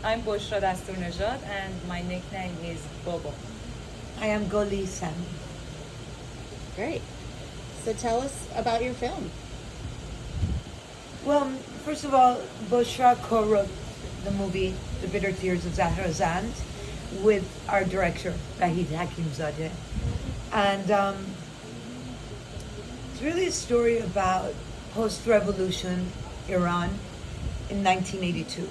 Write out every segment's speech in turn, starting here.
I'm Boshra Dastournezhad, and my nickname is Bobo. I am Goli Samii. Great. So tell us about your film. Well, first of all, Boshra co-wrote the movie The Bitter Tears of Zahrazad with our director, Rahid Hakimzadeh. And it's really a story about post-revolution Iran in 1982.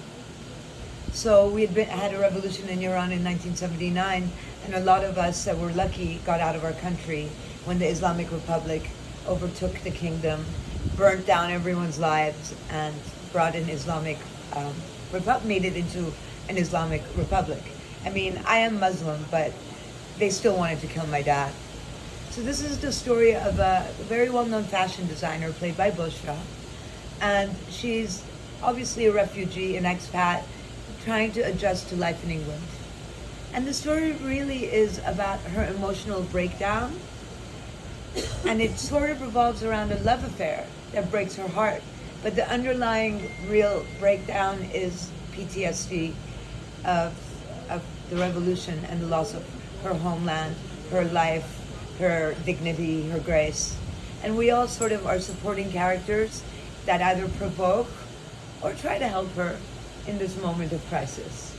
So we had a revolution in Iran in 1979, and a lot of us that were lucky got out of our country when the Islamic Republic overtook the kingdom, burnt down everyone's lives, and brought an Islamic made it into an Islamic Republic. I mean, I am Muslim, but they still wanted to kill my dad. So this is the story of a very well-known fashion designer played by Boshra, and she's obviously a refugee, an expat, trying to adjust to life in England. And the story really is about her emotional breakdown, and it sort of revolves around a love affair that breaks her heart. But the underlying real breakdown is PTSD of, of the revolution and the loss of her homeland, her life, her dignity, her grace. And we all sort of are supporting characters that either provoke or try to help her in this moment of crisis.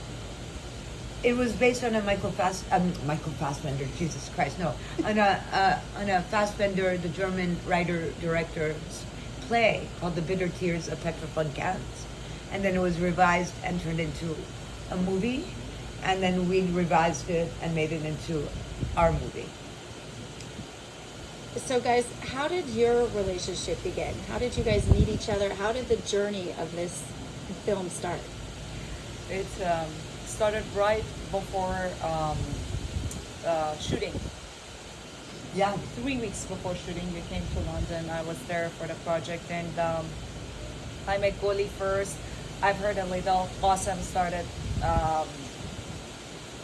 It was based on a Michael Fassbender, Jesus Christ, no, on a Fassbender, the German writer director's play called The Bitter Tears of Petra von Kantz, and then it was revised and turned into a movie, and then we revised it and made it into our movie. So guys, how did your relationship begin? How did you guys meet each other? How did the journey of this film start? It started right before shooting. Yeah. 3 weeks before shooting, we came to London. I was there for the project, and I met Goli first. I've heard a little. Qasim started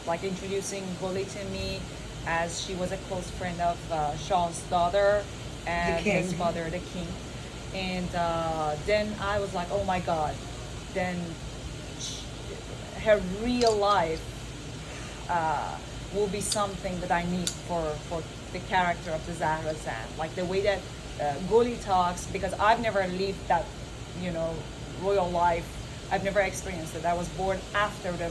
like introducing Goli to me, as she was a close friend of Sean's daughter and his father, the king. And then I was like, oh my God. Then her real life will be something that I need for the character of the Zahrazad. Like the way that Goli talks, because I've never lived that, royal life. I've never experienced it. I was born after the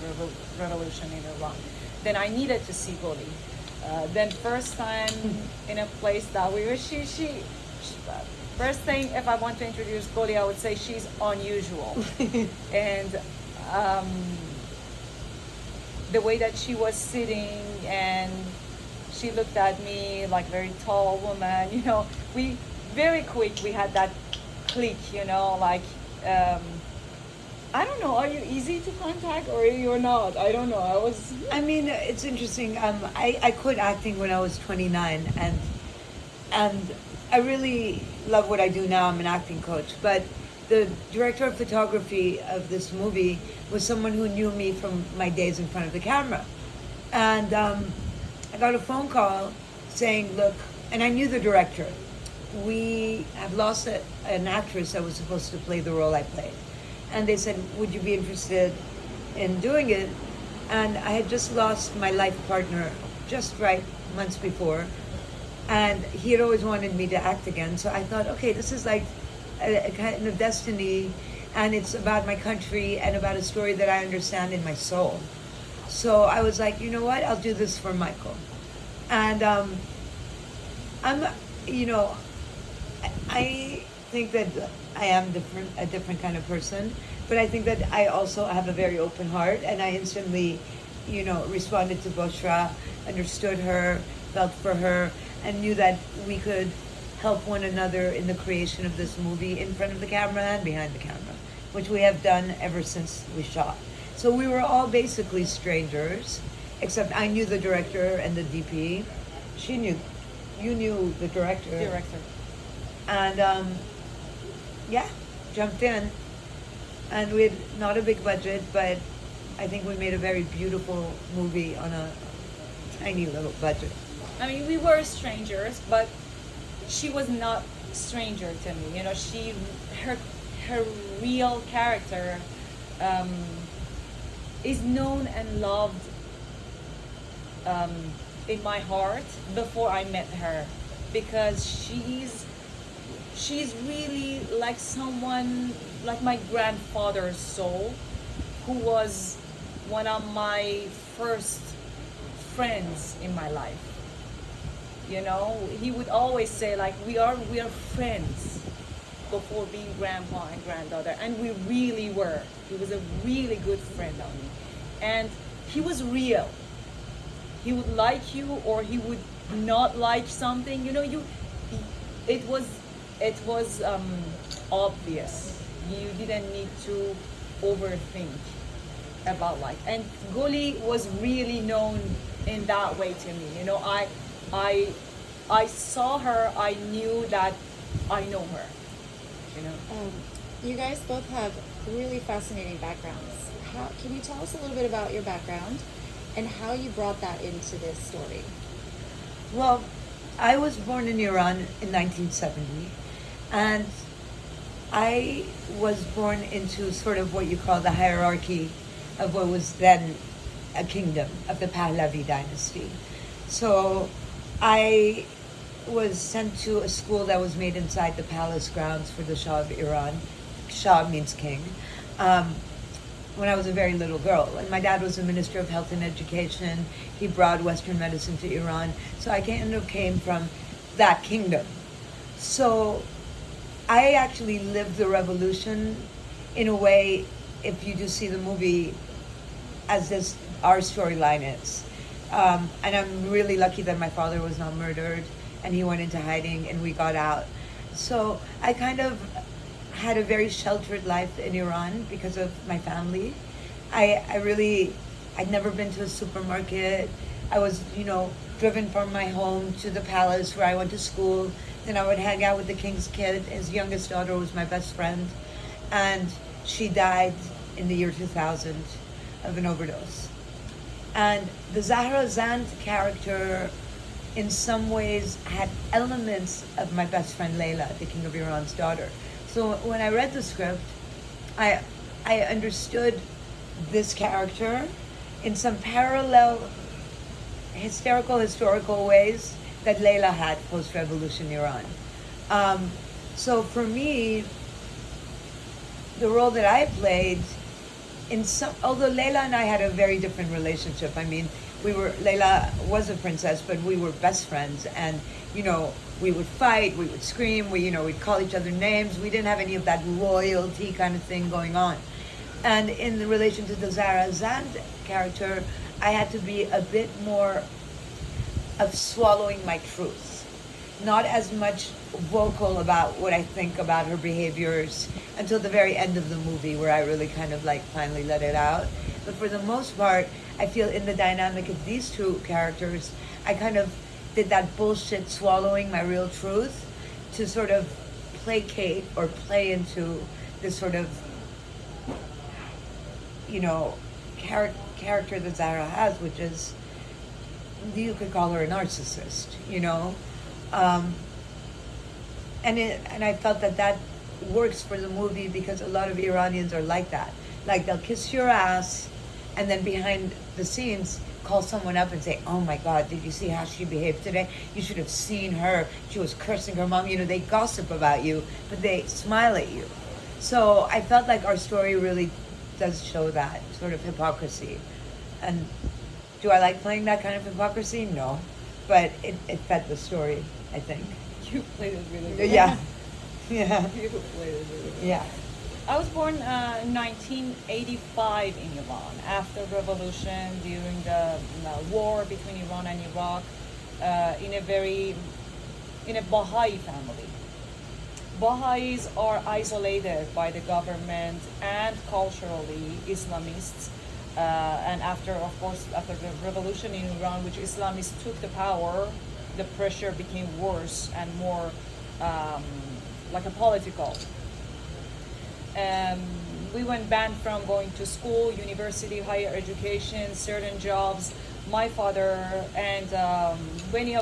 revolution in Iran. Then I needed to see Goli. Then first time in a place that we were, first thing, if I want to introduce Goli, I would say she's unusual. And the way that she was sitting, and she looked at me like very tall woman, we very quick, we had that click, like, I don't know, are you easy to contact or you're not? I don't know. I mean, it's interesting. I quit acting when I was 29, and I really love what I do now. I'm an acting coach, but the director of photography of this movie was someone who knew me from my days in front of the camera, and I got a phone call saying, "Look," and I knew the director. We have lost an actress that was supposed to play the role I played. And they said, would you be interested in doing it? And I had just lost my life partner just right months before. And he had always wanted me to act again. So I thought, okay, this is like a kind of destiny. And it's about my country and about a story that I understand in my soul. So I was like, you know what? I'll do this for Michael. And I think that I am a different kind of person, but I think that I also have a very open heart, and I instantly, responded to Boshra, understood her, felt for her, and knew that we could help one another in the creation of this movie in front of the camera and behind the camera, which we have done ever since we shot. So we were all basically strangers, except I knew the director and the DP. You knew the director. Director. And jumped in, and we had not a big budget, but I think we made a very beautiful movie on a tiny little budget. I mean, we were strangers, but she was not stranger to me. Her real character is known and loved in my heart before I met her, because she's really like someone like my grandfather's soul, who was one of my first friends in my life. You know, he would always say like we are friends before being grandpa and granddaughter, and we really were. He was a really good friend of me, and he was real. He would like you or he would not like something. You know, it was obvious. You didn't need to overthink about life. And Goli was really known in that way to me. You know, I saw her. I knew that I know her. You know. You guys both have really fascinating backgrounds. Can you tell us a little bit about your background and how you brought that into this story? Well, I was born in Iran in 1970, and I was born into sort of what you call the hierarchy of what was then a kingdom of the Pahlavi dynasty. So I was sent to a school that was made inside the palace grounds for the Shah of Iran. Shah means king. When I was a very little girl. And my dad was the Minister of Health and Education. He brought Western medicine to Iran. So I kind of came from that kingdom. So I actually lived the revolution in a way, if you do see the movie, as this our storyline is. And I'm really lucky that my father was not murdered and he went into hiding and we got out. So I kind of had a very sheltered life in Iran because of my family. I'd never been to a supermarket. I was, driven from my home to the palace where I went to school. Then I would hang out with the king's kid. His youngest daughter was my best friend. And she died in the year 2000 of an overdose. And the Zahrazad character in some ways had elements of my best friend Layla, the King of Iran's daughter. So when I read the script, I understood this character in some parallel historical ways that Layla had post-revolution Iran. So for me, the role that I played although Layla and I had a very different relationship. I mean, Layla was a princess, but we were best friends, and we would fight, we would scream, we'd call each other names. We didn't have any of that royalty kind of thing going on. And in the relation to the Zahrazad character, I had to be a bit more of swallowing my truth. Not as much vocal about what I think about her behaviors until the very end of the movie, where I really kind of finally let it out. But for the most part, I feel in the dynamic of these two characters, I kind of did that bullshit swallowing my real truth to sort of placate or play into this sort of, character that Zahra has, which is, you could call her a narcissist, and I felt that works for the movie because a lot of Iranians are like that. Like, they'll kiss your ass and then behind the scenes call someone up and say, oh my God, did you see how she behaved today? You should have seen her. She was cursing her mom. They gossip about you, but they smile at you. So I felt like our story really does show that sort of hypocrisy. And do I like playing that kind of hypocrisy? No. But it fed the story, I think. You played it really good. Yeah. Yeah. You played it really good. Yeah. I was born in 1985 in Iran, after revolution, during the war between Iran and Iraq, in a Baha'i family. Baha'is are isolated by the government and culturally Islamists. And after the revolution in Iran, which Islamists took the power, the pressure became worse and more like a political. We went banned from going to school, university, higher education, certain jobs. My father and many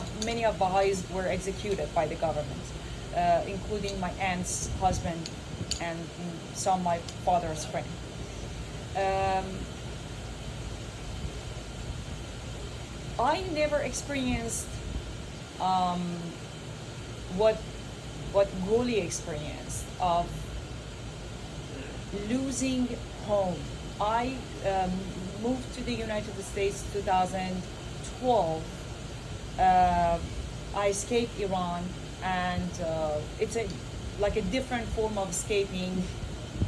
of Baha'is were executed by the government, including my aunt's husband and some of my father's friend. I never experienced um, what Goli experienced of losing home. I moved to the United States 2012. I escaped Iran, and it's a like a different form of escaping.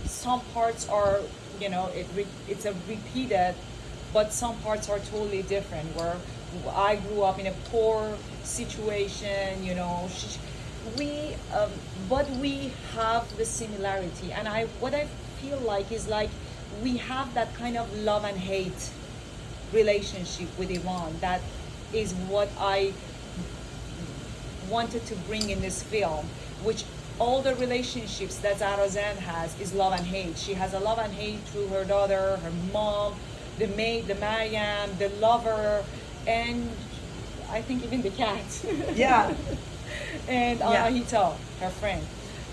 Some parts are, it's a repeated, but some parts are totally different. Where I grew up in a poor situation, but we have the similarity, and what I feel like is like we have that kind of love and hate relationship with Iran. That is what I wanted to bring in this film, which all the relationships that Zahra Zand has is love and hate. She has a love and hate through her daughter, her mom, the maid, the Maryam, the lover, and I think even the cat. Yeah. And Yeah. Anahita, her friend,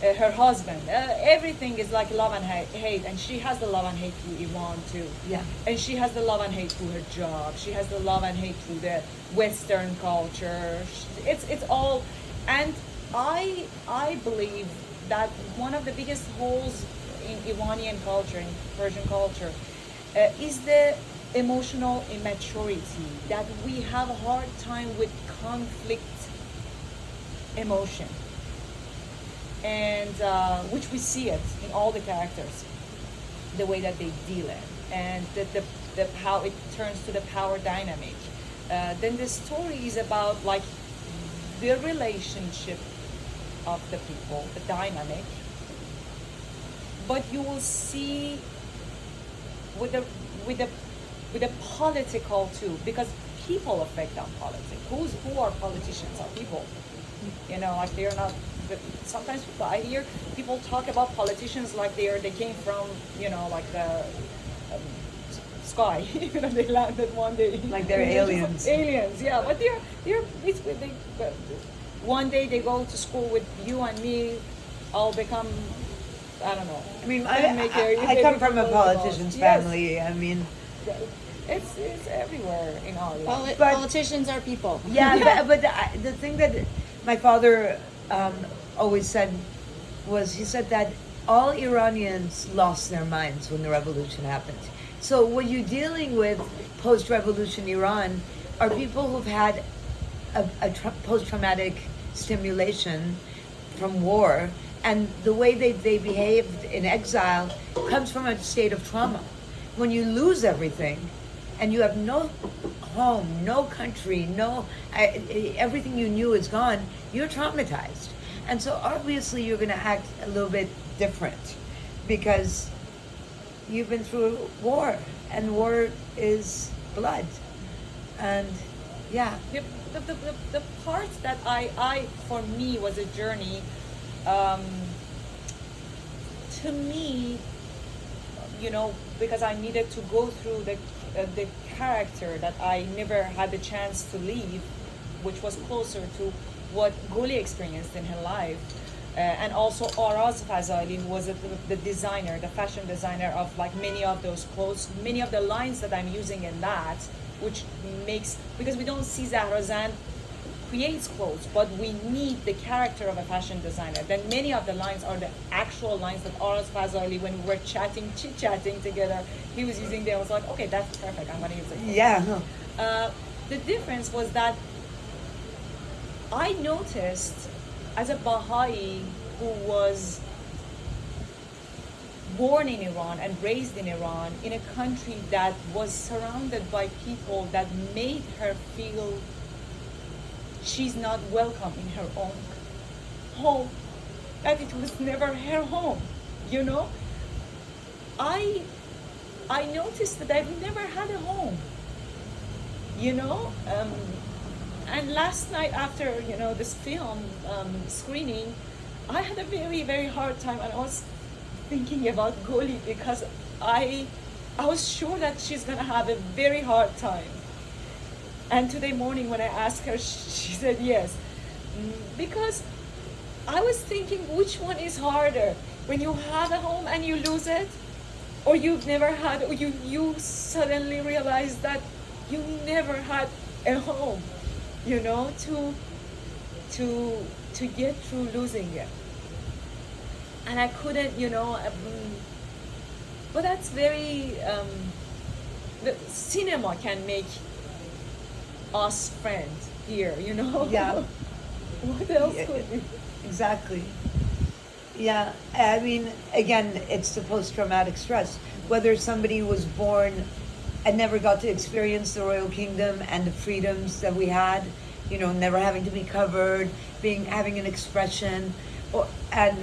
her husband. Everything is like love and hate, and she has the love and hate through Iran too. Yeah. And she has the love and hate through her job. She has the love and hate through the Western culture. It's all, and I believe that one of the biggest holes in Iranian culture, in Persian culture, is the emotional immaturity, that we have a hard time with conflict emotion, and which we see it in all the characters, the way that they deal it, and the how it turns to the power dynamic. Then the story is about like the relationship of the people, the dynamic, but you will see with the political too, because people affect on politics. Who are politicians? Are people, like they are not. Sometimes I hear people talk about politicians like they came from like the sky. They landed one day. Like they're aliens. Aliens, yeah. But one day they go to school with you and me. I'll become, I don't know. I mean, filmmaker. I They come become from a political. politician's Yes. family. I mean, It's everywhere in our life. But- Politicians are people. yeah, but the thing that my father always said was, he said that all Iranians lost their minds when the revolution happened. So what you're dealing with post-revolution Iran are people who've had a post-traumatic stimulation from war, and the way they behaved in exile comes from a state of trauma. When you lose everything and you have no home, no country, everything you knew is gone, you're traumatized. And so obviously you're going to act a little bit different because you've been through war, and war is blood. And yeah. The part that I for me was a journey, to me, because I needed to go through the character that I never had the chance to leave, which was closer to what Goli experienced in her life, and also Araz Fazali, who was the designer, the fashion designer of like many of those clothes, many of the lines that I'm using in that, which makes, because we don't see Zahra Zand creates clothes, but we need the character of a fashion designer. Then many of the lines are the actual lines that Araz Fazali, when we were chit-chatting together, he was using them. I was like, okay, that's perfect, I'm gonna use it. Yeah. The difference was that I noticed, as a Baha'i who was born in Iran and raised in Iran, in a country that was surrounded by people that made her feel she's not welcome in her own home, that it was never her home, I noticed that I've never had a home, and last night after this film screening, I had a very, very hard time, and I was thinking about Goli because I was sure that she's gonna have a very hard time. And today morning when I asked her, she said yes, because I was thinking, which one is harder, when you have a home and you lose it, or you've never had, or you suddenly realize that you never had at home, you know, to get through losing it. And I couldn't, you know, but that's very, the cinema can make us friends here, you know. Yeah. What else Yeah, could be? exactly. Yeah, I mean, again, it's the post-traumatic stress. Whether somebody was born and never got to experience the royal kingdom and the freedoms that we had, you know, never having to be covered, having an expression, and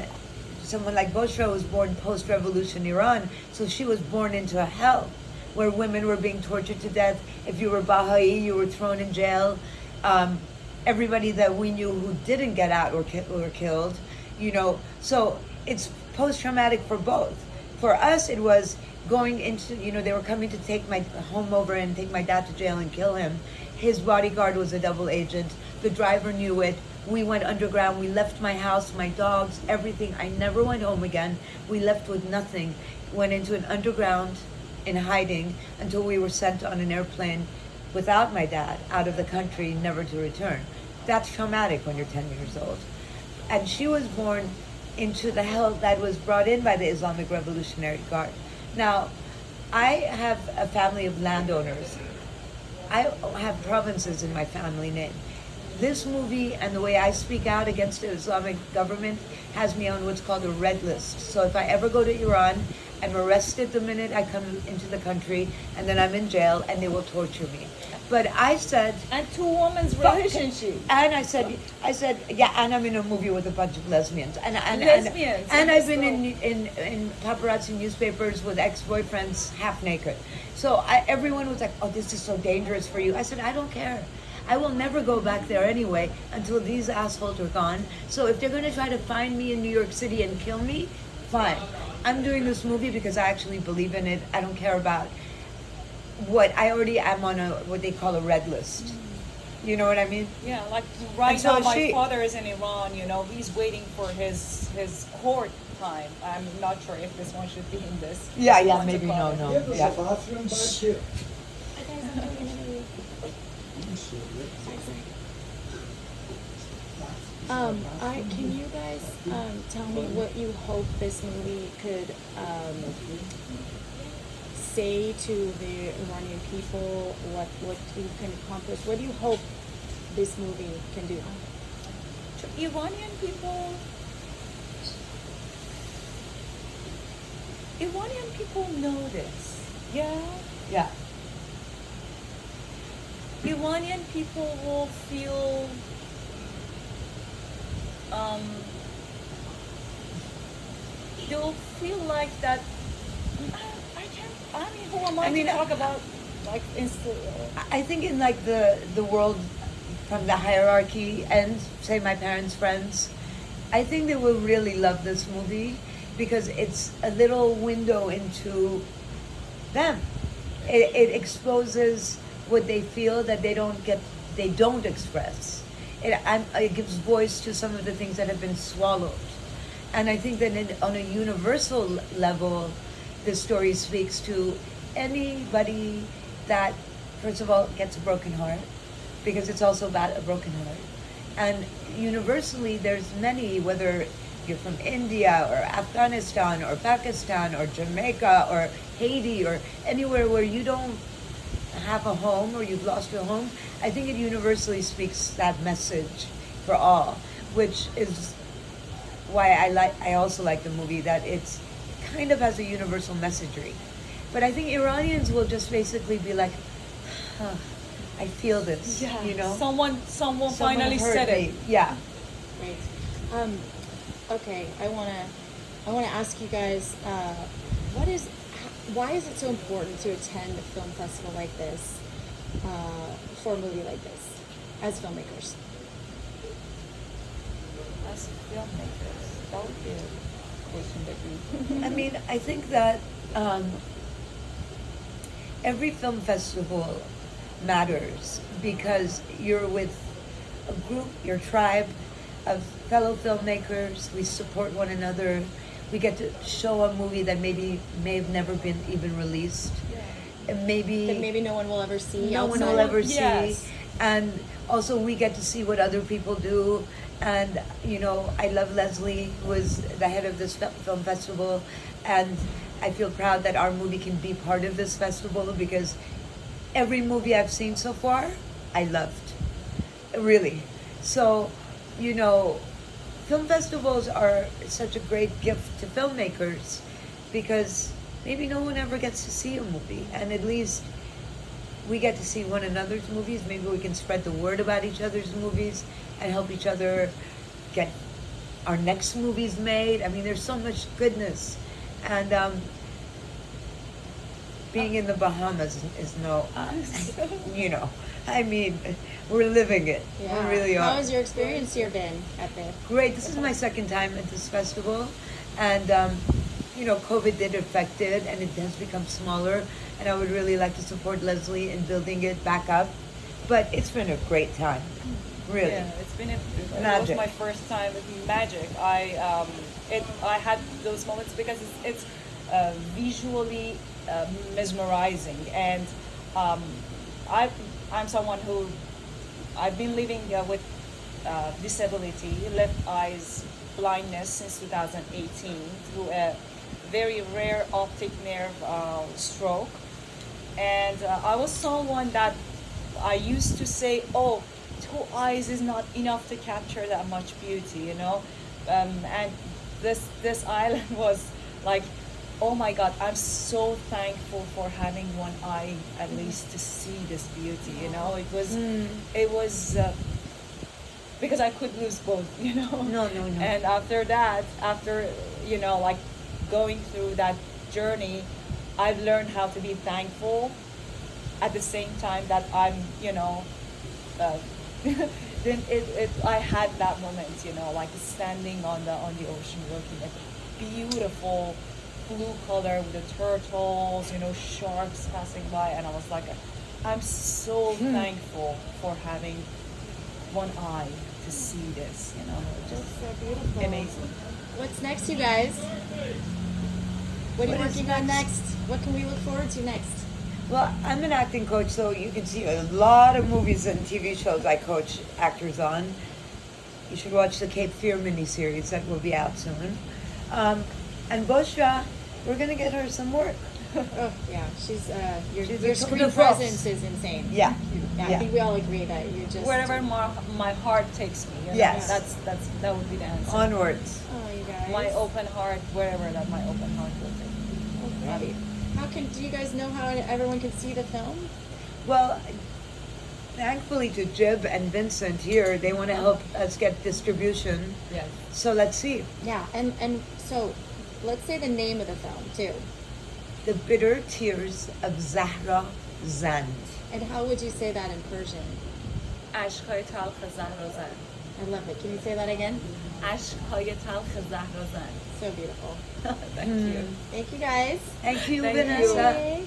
someone like Boshra was born post-revolution Iran, so she was born into a hell where women were being tortured to death. If you were Baha'i, you were thrown in jail. Everybody that we knew who didn't get out were killed, you know. So it's post-traumatic for both. For us, it was going into, you know, they were coming to take my home over and take my dad to jail and kill him. His bodyguard was a double agent. The driver knew it. We went underground. We left my house, my dogs, everything. I never went home again. We left with nothing. Went into an underground in hiding until we were sent on an airplane without my dad out of the country, never to return. That's traumatic when you're 10 years old. And she was born into the hell that was brought in by the Islamic Revolutionary Guard. Now, I have a family of landowners. I have provinces in my family name. This movie and the way I speak out against the Islamic government has me on what's called a red list. So if I ever go to Iran, I'm arrested the minute I come into the country, and then I'm in jail, and they will torture me. But I said, And two women's relationship. and I said, yeah, and I'm in a movie with a bunch of lesbians, and Lesbians, and I've been so- in paparazzi newspapers with ex-boyfriends half naked. So everyone was like, oh, this is so dangerous for you. I said, I don't care. I will never go back there anyway until these assholes are gone. So if they're going to try to find me in New York City and kill me, fine. I'm doing this movie because I actually believe in it. I don't care about what I already am on what they call a red list. You know what I mean? Yeah, like right And so now, my she- father is in Iran. You know, he's waiting for his court time. I'm not sure if this one should be in this. Yeah, One to maybe cover. no. Yeah, there's Yeah. a bathroom back here. Okay, so I'm doing an interview. Can you guys tell me what you hope this movie could say to the Iranian people? What you can accomplish? What do you hope this movie can do? Iranian people know this. Yeah. Yeah. Iranian people will feel they'll feel like that. I mean, who am I, I mean, to talk about like I think in like the world from the hierarchy and say my parents' friends, I think they will really love this movie because it's a little window into them. It exposes what they feel that they don't express. It gives voice to some of the things that have been swallowed. And I think that on a universal level, this story speaks to anybody that, first of all, gets a broken heart, because it's also about a broken heart. And universally, there's many, whether you're from India or Afghanistan or Pakistan or Jamaica or Haiti or anywhere where you don't have a home or you've lost your home, I think it universally speaks that message for all, which is why I also like the movie, that it's kind of has a universal messagery. But I think Iranians will just basically be like, huh, I feel this, yeah, you know? someone finally heard said me. it. Yeah. Right. Okay. I wanna ask you guys, why is it so important to attend a film festival like this, for a movie like this, as filmmakers? As filmmakers, that would be a question that we. I mean, I think that every film festival matters because you're with a group, your tribe of fellow filmmakers. We support one another. We get to show a movie that may have never been even released. And That maybe no one will ever see. no one outside will of- ever see. Yes. and also we get to see what other people do. And you know, I love Leslie, who is the head of this film festival, and I feel proud that our movie can be part of this festival because every movie I've seen so far, I loved, really. So, you know, film festivals are such a great gift to filmmakers because maybe no one ever gets to see a movie, and at least we get to see one another's movies. Maybe we can spread the word about each other's movies and help each other get our next movies made. I mean, there's so much goodness. And being in the Bahamas is no, you know, I mean, we're living it. Yeah. We really are. How has your experience here been at BIFF? Great. This is my second time at this festival, and you know, COVID did affect it, and it has become smaller. And I would really like to support Leslie in building it back up. But it's been a great time, really. Yeah, it's been it was Magic. my first time with magic. I had those moments because it's visually mesmerizing, and I'm someone who I've been living with disability, left eyes blindness since 2018 through a very rare optic nerve stroke, and I was someone that I used to say, oh, two eyes is not enough to capture that much beauty, you know, and this island was like, oh my God, I'm so thankful for having one eye at least to see this beauty, you know. It was because I could lose both, you know. No. And after that, after, you know, like going through that journey, I've learned how to be thankful at the same time that I'm, you know, then I had that moment, you know, like standing on the ocean looking at beautiful blue color with the turtles, you know, sharks passing by, and I was like, I'm so thankful for having one eye to see this, you know. That's Just so beautiful. amazing. What's next, you guys? What are you What is working on next? next? What can we look forward to next? Well, I'm an acting coach, so you can see a lot of movies and TV shows I coach actors on. You should watch the Cape Fear miniseries that will be out soon. And Boshra, we're gonna get her some work. Oh yeah, she's your She's your a screen tour de France. presence is insane. Yeah. I think we all agree that you're just Wherever my heart takes me, you know, Yes. that would be the answer. Onwards. Oh, you guys. My open heart, wherever that my open heart will take me. Oh, great. Do you guys know how everyone can see the film? Well, thankfully to Jib and Vincent here, they want to help us get distribution. Yes. So let's see. Yeah, and so let's say the name of the film too. The Bitter Tears of Zahra Zand. And how would you say that in Persian? عشقهای تلخ زهر زن. I love it. Can you say that again? عشقهای تلخ زهر زن. So beautiful. Thank you. Thank you guys. Thank you, Thank you. Vanessa. Bye.